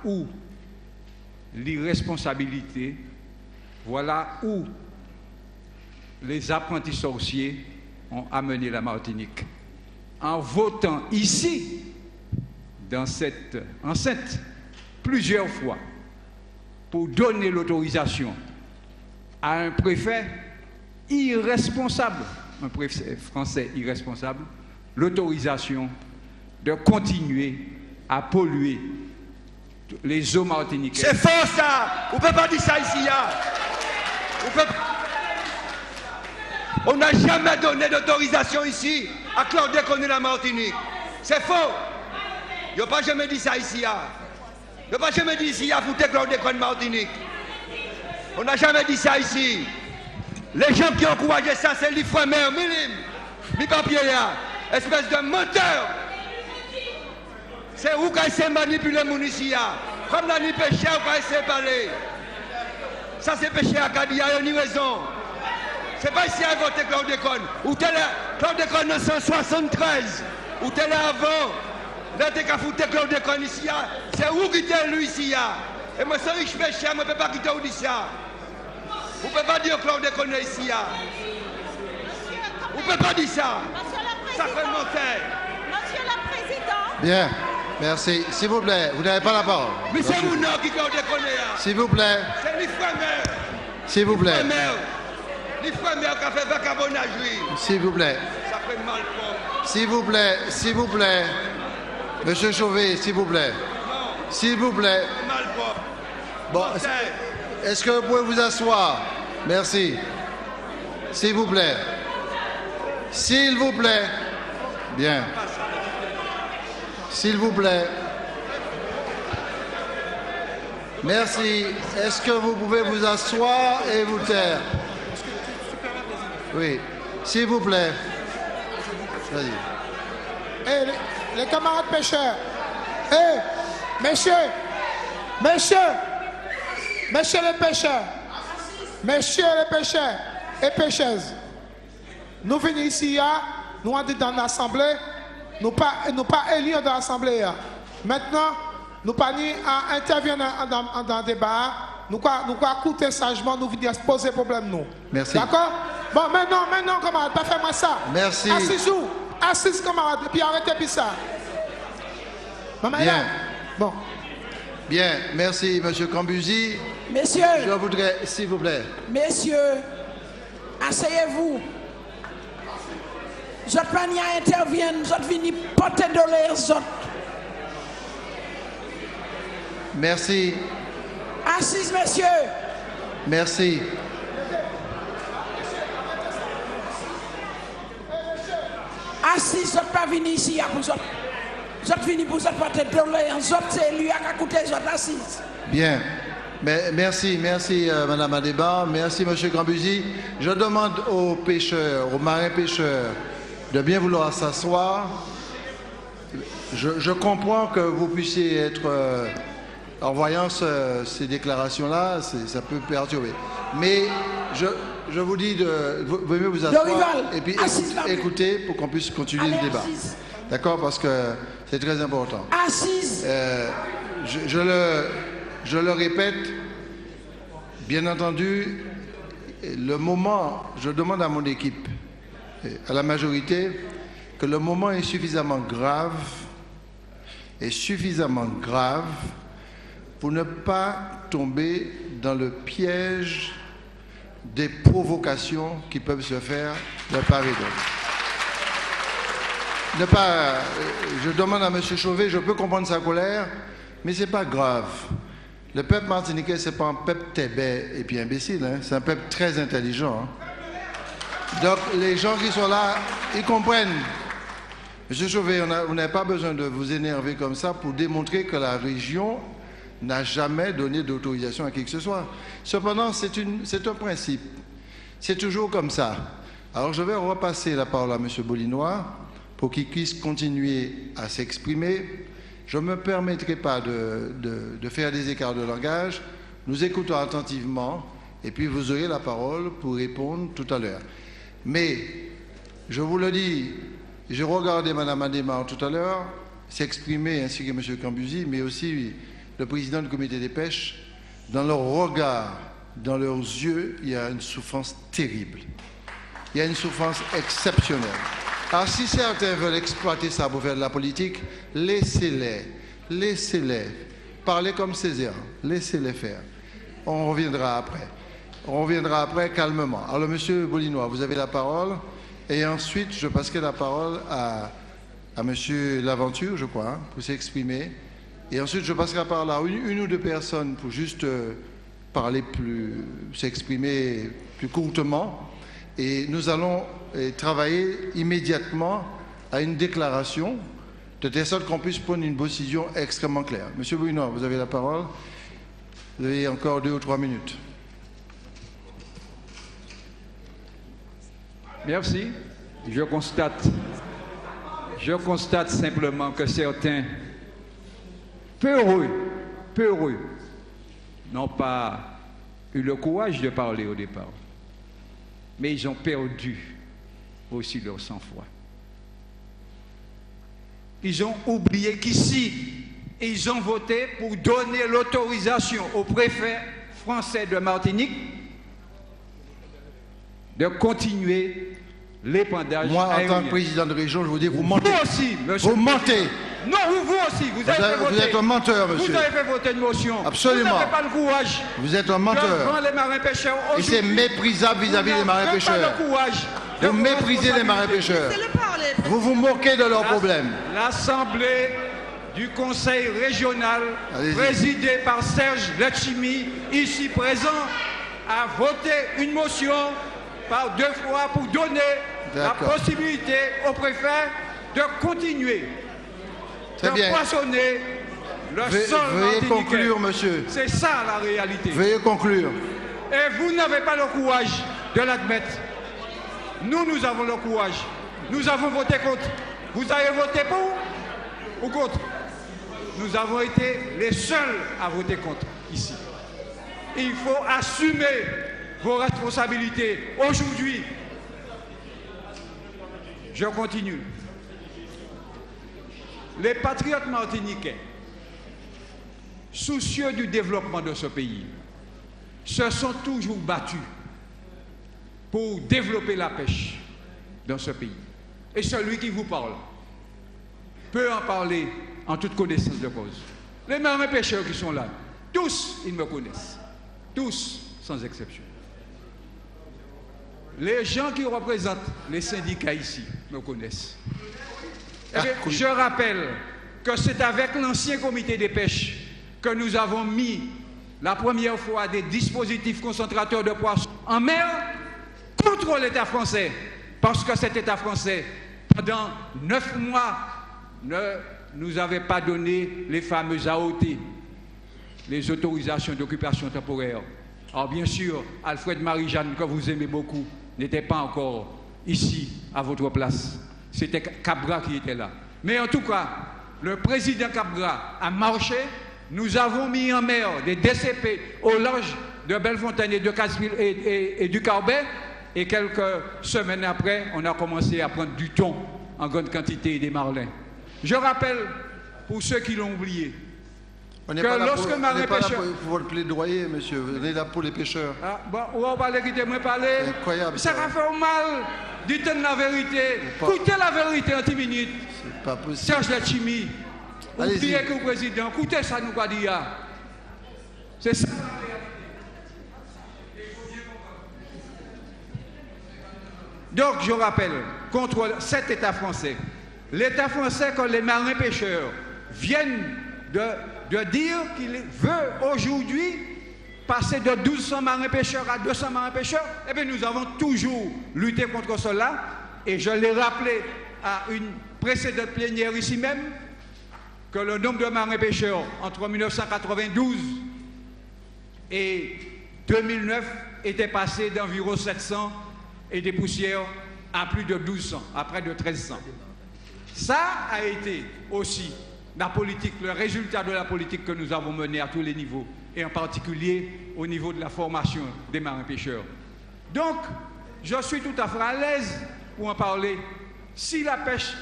où l'irresponsabilité, voilà où les apprentis sorciers ont amené la Martinique. En votant ici, dans cette enceinte, plusieurs fois, pour donner l'autorisation à un préfet irresponsable, un préfet français irresponsable, l'autorisation de continuer à polluer les eaux martiniquaises. C'est faux ça! On ne peut pas dire ça ici. On n'a jamais donné d'autorisation ici à chlordéconer la Martinique. C'est faux! Il n'a pas jamais dit ça ici. Il n'a pas jamais dit ici à foutre chlordécone Martinique. On n'a jamais dit ça ici. Les gens qui ont encouragé ça, c'est les frères mères, mes papiers là, espèce de menteur. C'est où qu'on essaie de manipuler les gens ici. Comme dans les péchés, on va essayer de parler. Ça, c'est péché à Kadia, il y a une raison. C'est pas ici à voter chlordécone. Ou tel chlordécone en 1973. Ou tel avant. Là, t'es qu'à foutre chlordécone ici. C'est où qui t'es lui ici. Et moi, c'est riche péché, je ne peux pas quitter où d'ici. Vous ne pouvez pas dire chlordécone ici. Vous ne pouvez pas dire ça. Ça fait mentir. Monsieur le Président. Bien, merci. S'il vous plaît, vous n'avez pas la parole. Mais c'est vous non qui chlordécone. S'il vous plaît. C'est les frères mères. S'il vous plaît. Les frères mères qui ont fait vacabonnage, lui. S'il vous plaît. Ça fait mal propre. S'il vous plaît, s'il vous plaît. Monsieur Chauvet, s'il vous plaît. S'il vous plaît. Mal propre. Bon, est-ce que vous pouvez vous asseoir? Merci. S'il vous plaît. S'il vous plaît. Bien. S'il vous plaît. Merci. Est-ce que vous pouvez vous asseoir et vous taire? Oui. S'il vous plaît. Vas-y. Hey, les camarades pêcheurs. Hey, messieurs les pêcheurs, messieurs les pêcheurs et pêcheuses, nous venons ici, nous sommes dans l'Assemblée, nous pas élus dans l'Assemblée. Maintenant, nous pas à intervenir dans le débat, nous pas écouter sagement, nous venons poser problème nous. Merci. D'accord? Bon, maintenant, camarades, pas faire moi ça. Merci. Assise, camarades, et puis arrêtez puis ça. Bien. Bon. Bien, merci, Monsieur Cambuzi. Messieurs. Je voudrais, s'il vous plaît. Messieurs, asseyez-vous. Vous êtes pas interviennent, vous êtes venus porter de l'air, Merci. Assise, messieurs. Merci. Assise, vous n'êtes pas venus ici pour vous. Vous êtes venus pour vous porter de l'air, c'est lui qui a coûté les autres assises. Bien. Mais merci, Madame Adeba, merci, Monsieur Cambuzi. Je demande aux pêcheurs, aux marins pêcheurs, de bien vouloir s'asseoir. Je comprends que vous puissiez être, en voyant ces déclarations-là, ça peut perturber. Mais je vous dis de mieux vous asseoir et puis écouter pour qu'on puisse continuer le débat. D'accord? Parce que c'est très important. Assise. Je le répète, bien entendu, le moment, je demande à mon équipe, à la majorité, que le moment est suffisamment grave pour ne pas tomber dans le piège des provocations qui peuvent se faire de part et d'autre. Je demande à M. Chauvet, je peux comprendre sa colère, mais ce n'est pas grave. Le peuple martiniquais, ce n'est pas un peuple tébé et puis imbécile, hein. C'est un peuple très intelligent. Hein. Donc les gens qui sont là, ils comprennent. M. Chauvet, vous n'avez pas besoin de vous énerver comme ça pour démontrer que la région n'a jamais donné d'autorisation à qui que ce soit. Cependant, c'est un principe. C'est toujours comme ça. Alors je vais repasser la parole à M. Bolinois pour qu'il puisse continuer à s'exprimer. Je ne me permettrai pas de faire des écarts de langage. Nous écoutons attentivement et puis vous aurez la parole pour répondre tout à l'heure. Mais, je vous le dis, j'ai regardé Mme Adema tout à l'heure s'exprimer ainsi que M. Cambuzi, mais aussi le président du comité des pêches, dans leur regard, dans leurs yeux, il y a une souffrance terrible. Il y a une souffrance exceptionnelle. Alors si certains veulent exploiter ça pour faire de la politique, laissez-les. Laissez-les. Parlez comme Césaire. Laissez-les faire. On reviendra après. On reviendra après calmement. Alors, Monsieur Bolinois, vous avez la parole. Et ensuite, je passerai la parole à Monsieur Laventure, je crois, pour s'exprimer. Et ensuite, je passerai la parole à une ou deux personnes pour juste s'exprimer plus courtement. Et nous allons travailler immédiatement à une déclaration de telle sorte qu'on puisse prendre une décision extrêmement claire. Monsieur Bolinois, vous avez la parole. Vous avez encore 2 ou 3 minutes. Merci. Je constate simplement que certains, peu heureux, n'ont pas eu le courage de parler au départ. Mais ils ont perdu aussi leur sang-froid. Ils ont oublié qu'ici, ils ont voté pour donner l'autorisation au préfet français de Martinique de continuer l'épandage aérien. Moi, en tant que président de région, je vous dis, vous mentez. Vous aussi, monsieur. Vous mentez. Non, vous aussi, vous êtes un menteur, monsieur. Vous avez fait voter une motion. Absolument. Vous n'avez pas le courage. Vous êtes un menteur. Devant les marins-pêcheurs. Et c'est méprisable vis-à-vis des marins-pêcheurs. Vous n'avez pas le courage. Vous méprisez les marins-pêcheurs. Vous vous moquez de leurs problèmes. L'Assemblée du Conseil régional, présidée par Serge Letchimy, ici présent, a voté une motion par 2 fois pour donner la possibilité au préfet de continuer de poissonner le sol martiniquais. Veuillez conclure, monsieur. C'est ça la réalité. Veuillez conclure. Et vous n'avez pas le courage de l'admettre. Nous avons le courage. Nous avons voté contre. Vous avez voté pour ou contre? Nous avons été les seuls à voter contre ici. Il faut assumer vos responsabilités. Aujourd'hui, je continue. Les patriotes martiniquais, soucieux du développement de ce pays, se sont toujours battus pour développer la pêche dans ce pays. Et celui qui vous parle peut en parler en toute connaissance de cause. Les marins pêcheurs qui sont là, tous, ils me connaissent. Tous, sans exception. Les gens qui représentent les syndicats ici me connaissent. Eh bien, je rappelle que c'est avec l'ancien comité des pêches que nous avons mis la première fois des dispositifs concentrateurs de poissons en mer contre l'État français. Parce que cet État français, pendant 9 mois, ne nous avait pas donné les fameuses AOT, les autorisations d'occupation temporaire. Alors bien sûr, Alfred Marie-Jeanne, que vous aimez beaucoup, n'était pas encore ici, à votre place. C'était Cabra qui était là. Mais en tout cas, le président Cabra a marché. Nous avons mis en mer des DCP au large de Bellefontaine et de Casseville et du Carbet. Et quelques semaines après, on a commencé à prendre du thon en grande quantité et des marlins. Je rappelle, pour ceux qui l'ont oublié, on n'est pas là pour votre plaidoyer, monsieur. On est là pour les pêcheurs. Ah, bon, on va quitter moi parler. C'est incroyable. Ça va faire mal. Dites la vérité. Écoutez la vérité en 10 minutes. C'est pas possible. Serge Letchimy. Oubliez que le président. Écoutez ça, nous va dire. C'est ça. Donc, je rappelle, contre cet État français, l'État français, quand les marins pêcheurs viennent de dire qu'il veut aujourd'hui passer de 1200 marins pêcheurs à 200 marins pêcheurs, eh bien, nous avons toujours lutté contre cela. Et je l'ai rappelé à une précédente plénière ici même, que le nombre de marins pêcheurs entre 1992 et 2009 était passé d'environ 700 et des poussières à plus de 1200, à près de 1300. Ça a été aussi la politique, le résultat de la politique que nous avons menée à tous les niveaux, et en particulier au niveau de la formation des marins-pêcheurs. Donc, je suis tout à fait à l'aise pour en parler. Si la pêche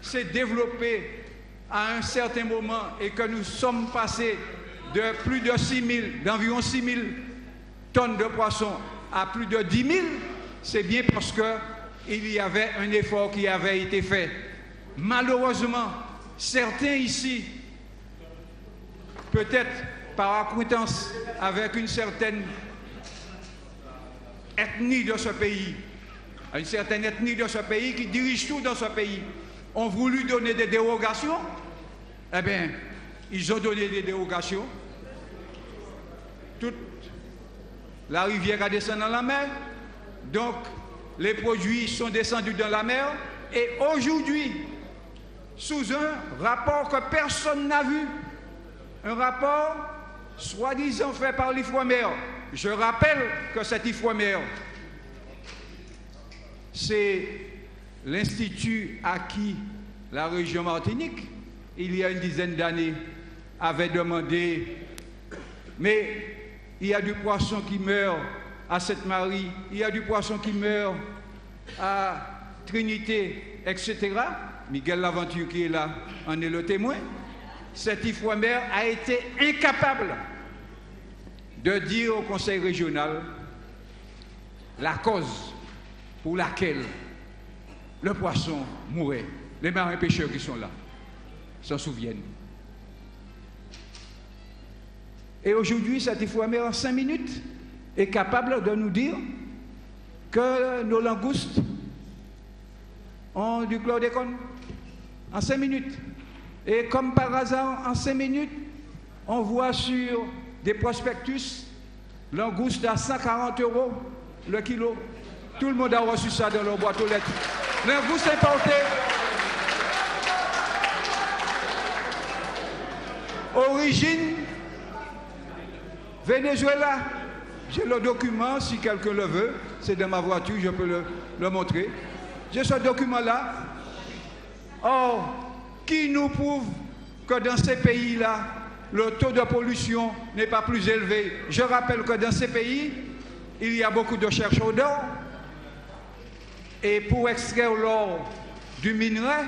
s'est développée à un certain moment et que nous sommes passés de plus de 6 000, d'environ 6 000 tonnes de poissons à plus de 10 000, c'est bien parce qu'il y avait un effort qui avait été fait. Malheureusement, certains ici, peut-être par acquaintance avec une certaine ethnie de ce pays, une certaine ethnie de ce pays qui dirige tout dans ce pays, ont voulu donner des dérogations. Eh bien, ils ont donné des dérogations. Toute la rivière a descendu dans la mer. Donc, les produits sont descendus dans la mer. Et aujourd'hui, sous un rapport que personne n'a vu, un rapport soi-disant fait par l'IFOMER. Je rappelle que cet IFOMER, c'est l'institut à qui la région Martinique, il y a une dizaine d'années, avait demandé, mais il y a du poisson qui meurt à Sainte-Marie, il y a du poisson qui meurt à Trinité, etc. Miguel Laventure qui est là en est le témoin. Cet IFOMER a été incapable de dire au conseil régional la cause pour laquelle le poisson mourait. Les marins pêcheurs qui sont là s'en souviennent. Et aujourd'hui, cet IFOMER en 5 minutes est capable de nous dire que nos langoustes ont du chlordécone en 5 minutes. Et comme par hasard, en 5 minutes, on voit sur des prospectus langoustes à 140 € le kilo. Tout le monde a reçu ça dans leur boîte aux lettres. Langoustes importées. Origine Venezuela. J'ai le document, si quelqu'un le veut, c'est dans ma voiture, je peux le montrer. J'ai ce document-là. Or, qui nous prouve que dans ces pays-là, le taux de pollution n'est pas plus élevé? Je rappelle que dans ces pays, il y a beaucoup de chercheurs d'or. Et pour extraire l'or du minerai,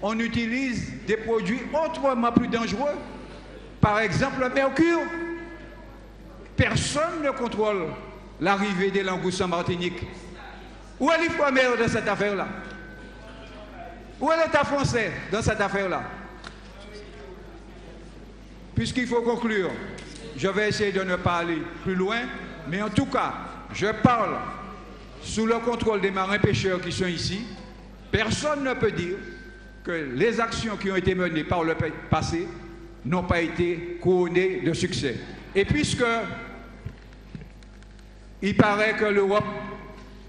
on utilise des produits autrement plus dangereux. Par exemple, le mercure. Personne ne contrôle l'arrivée des langoustes en Martinique. Où est l'IFOMER dans cette affaire-là? Où est l'État français dans cette affaire-là? Puisqu'il faut conclure, je vais essayer de ne pas aller plus loin, mais en tout cas, je parle sous le contrôle des marins pêcheurs qui sont ici. Personne ne peut dire que les actions qui ont été menées par le passé n'ont pas été couronnées de succès. Et puisque il paraît que l'Europe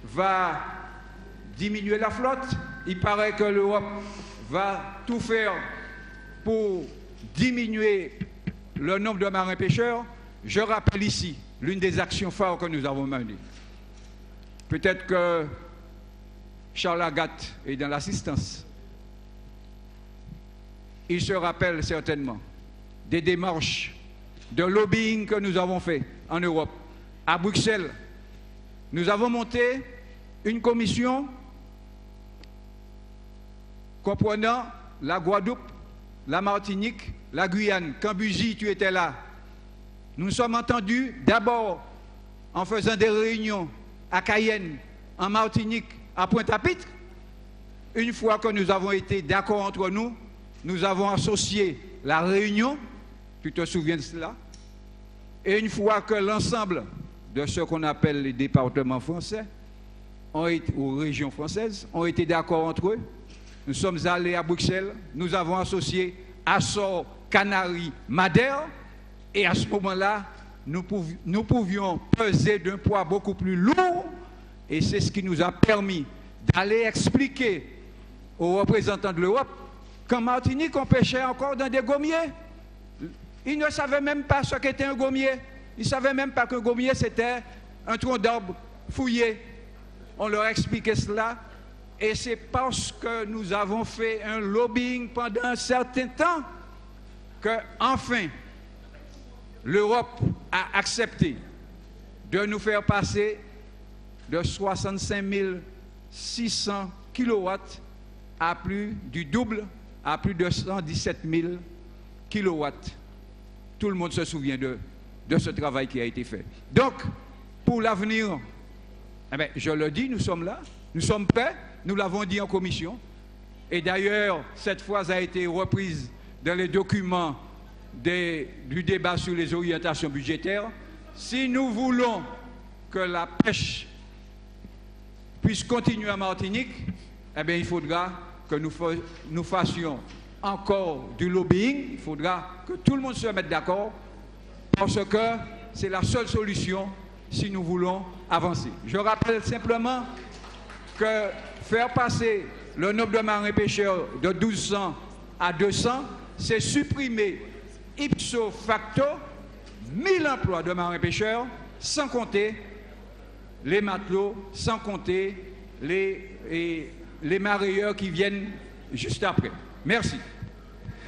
va diminuer la flotte, il paraît que l'Europe va tout faire pour diminuer le nombre de marins pêcheurs, je rappelle ici l'une des actions phares que nous avons menées. Peut-être que Charles Agathe est dans l'assistance. Il se rappelle certainement des démarches de lobbying que nous avons fait en Europe. À Bruxelles, nous avons monté une commission comprenant la Guadeloupe, la Martinique, la Guyane. Quand Buzy, tu étais là, nous nous sommes entendus d'abord en faisant des réunions à Cayenne, en Martinique, à Pointe-à-Pitre. Une fois que nous avons été d'accord entre nous, nous avons associé la Réunion, tu te souviens de cela, et une fois que l'ensemble de ce qu'on appelle les départements français ou régions françaises ont été d'accord entre eux, nous sommes allés à Bruxelles, nous avons associé Açores, Canaries, Madère, et à ce moment-là, nous pouvions peser d'un poids beaucoup plus lourd, et c'est ce qui nous a permis d'aller expliquer aux représentants de l'Europe qu'en Martinique, on pêchait encore dans des gommiers. Ils ne savaient même pas ce qu'était un gommier. Ils ne savaient même pas qu'un gommier, c'était un tronc d'arbre fouillé. On leur expliquait cela. Et c'est parce que nous avons fait un lobbying pendant un certain temps que, enfin, l'Europe a accepté de nous faire passer de 65 600 kilowatts à plus du double, à plus de 117 000 kilowatts. tout le monde se souvient de ce travail qui a été fait. Donc, pour l'avenir, eh bien, je le dis, nous sommes là, nous sommes prêts, nous l'avons dit en commission. Et d'ailleurs, cette phrase a été reprise dans les documents du débat sur les orientations budgétaires. Si nous voulons que la pêche puisse continuer en Martinique, eh bien, il faudra que nous fassions encore du lobbying. Il faudra que tout le monde se mette d'accord parce que c'est la seule solution si nous voulons avancer. Je rappelle simplement que faire passer le nombre de marins pêcheurs de 1200 à 200, c'est supprimer ipso facto 1000 emplois de marins pêcheurs, sans compter les matelots, sans compter les mareyeurs qui viennent juste après. Merci.